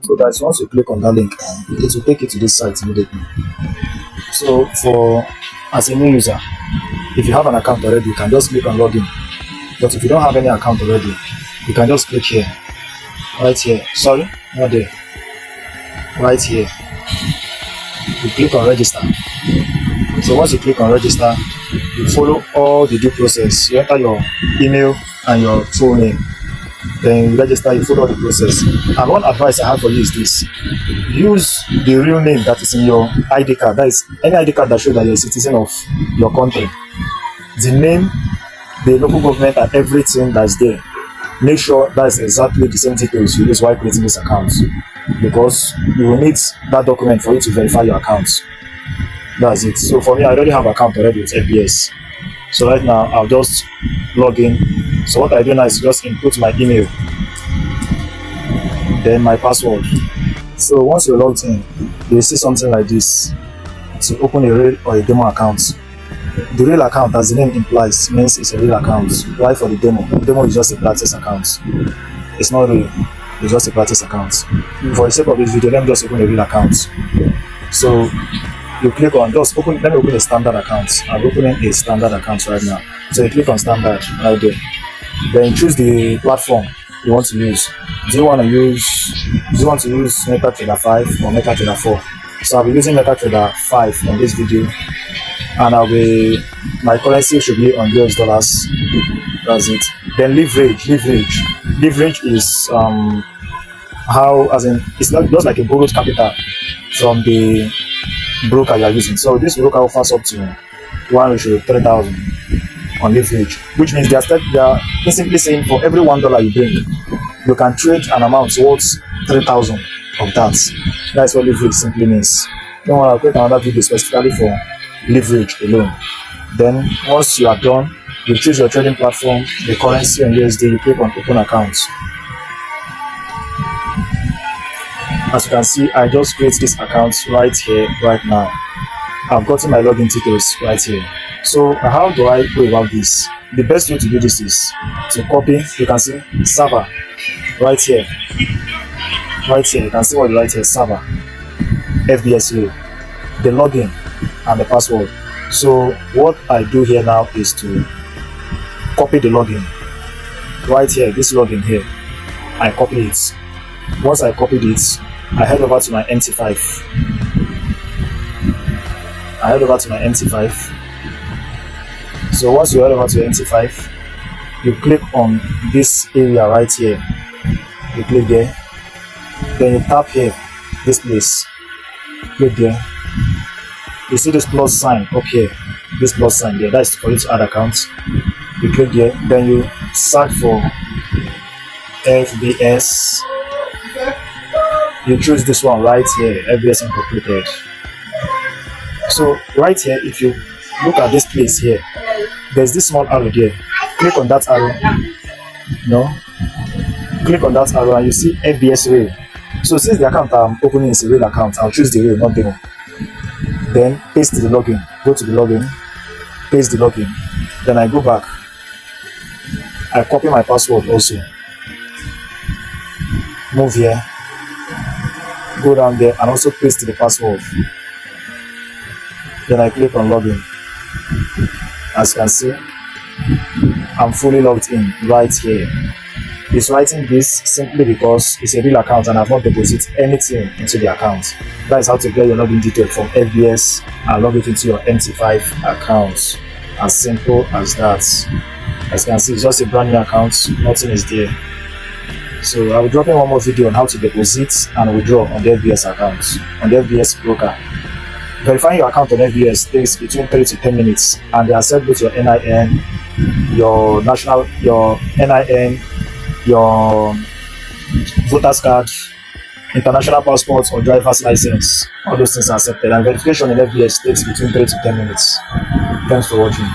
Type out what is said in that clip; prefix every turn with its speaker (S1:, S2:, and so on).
S1: So guys, once you click on that link, it will take you to this site immediately. So for as a new user, if you have an account already, you can just click on login. But if you don't have any account already, you can just click here, right here. Sorry, not there. Right here. You click on register. So once you click on register, you follow all the due process. You enter your email and your full name. Then you register, you follow the process. And one advice I have for you is this: use the real name that is in your ID card. That is any ID card that shows that you're a citizen of your country. The name, the local government, and everything that's there. Make sure that's exactly the same details you use while creating this account, because you will need that document for you to verify your account. That's it. So for me, I already have an account already with FBS. So right now, I'll just log in. So what I do now is just input my email, then my password. So once you're logged in, you'll see something like this. To open a real or a demo account. The real account, as the name implies, means it's a real account. Why for the demo? The demo is just a practice account. It's not real. It's just a practice account. For the sake of this video, let me just open a real account. So you click on just open. Let me open a standard account. I'm opening a standard account right now. So you click on standard right there. Then you choose the platform you want to use. Do you want to use MetaTrader 5 or MetaTrader 4? So I'll be using MetaTrader 5 on this video, and my currency should be on US dollars. That's it. Then leverage is how, as in, it's not just like a borrowed capital from the broker you are using. So this broker offers up to 1:3,000 on leverage, which means they are basically saying for every $1 you bring, you can trade an amount worth 3,000 of that. That's what leverage simply means. Don't want to create another video specifically for leverage alone. Then once you are done, you choose your trading platform, the currency and USD. You click on open account. As you can see, I just create this account right here, right now. I've gotten my login details right here. So how do I go about this? The best way to do this is to copy. You can see server right here. Right here, you can see what right here, server, FBSU, the login and the password. So what I do here now is to copy the login. Right here, this login here, I copy it. Once I copied it, I head over to my MT5. So once you head over to MT5, you click on this area right here. You click there. Then you tap here, this place. Click there. You see this plus sign up here. This plus sign there. That's for you to add accounts. You click there. Then you search for FBS. You choose this one right here, FBS Incorporated. So right here, if you look at this place here, there's this small arrow there. Click on that arrow. No. Click on that arrow and you see FBS Real. So since the account I'm opening is a real account, I'll choose the real, not demo. Then paste the login. Go to the login, paste the login. Then I go back. I copy my password also. Move here. Go down there and also paste the password. Then I click on login. As you can see, I'm fully logged in right here. It's writing this simply because it's a real account and I've not deposited anything into the account. That is how to get your login detail from FBS and log it into your MT5 account. As simple as that. As you can see, it's just a brand new account, nothing is there. So I will drop in one more video on how to deposit and withdraw on the FBS account, on the FBS broker. Verifying your account on FBS takes between 3 to 10 minutes, and they accept both your NIN, your NIN, your voter's card, international passport or driver's license. All those things are accepted, and verification in FBS takes between 3 to 10 minutes. Thanks for watching.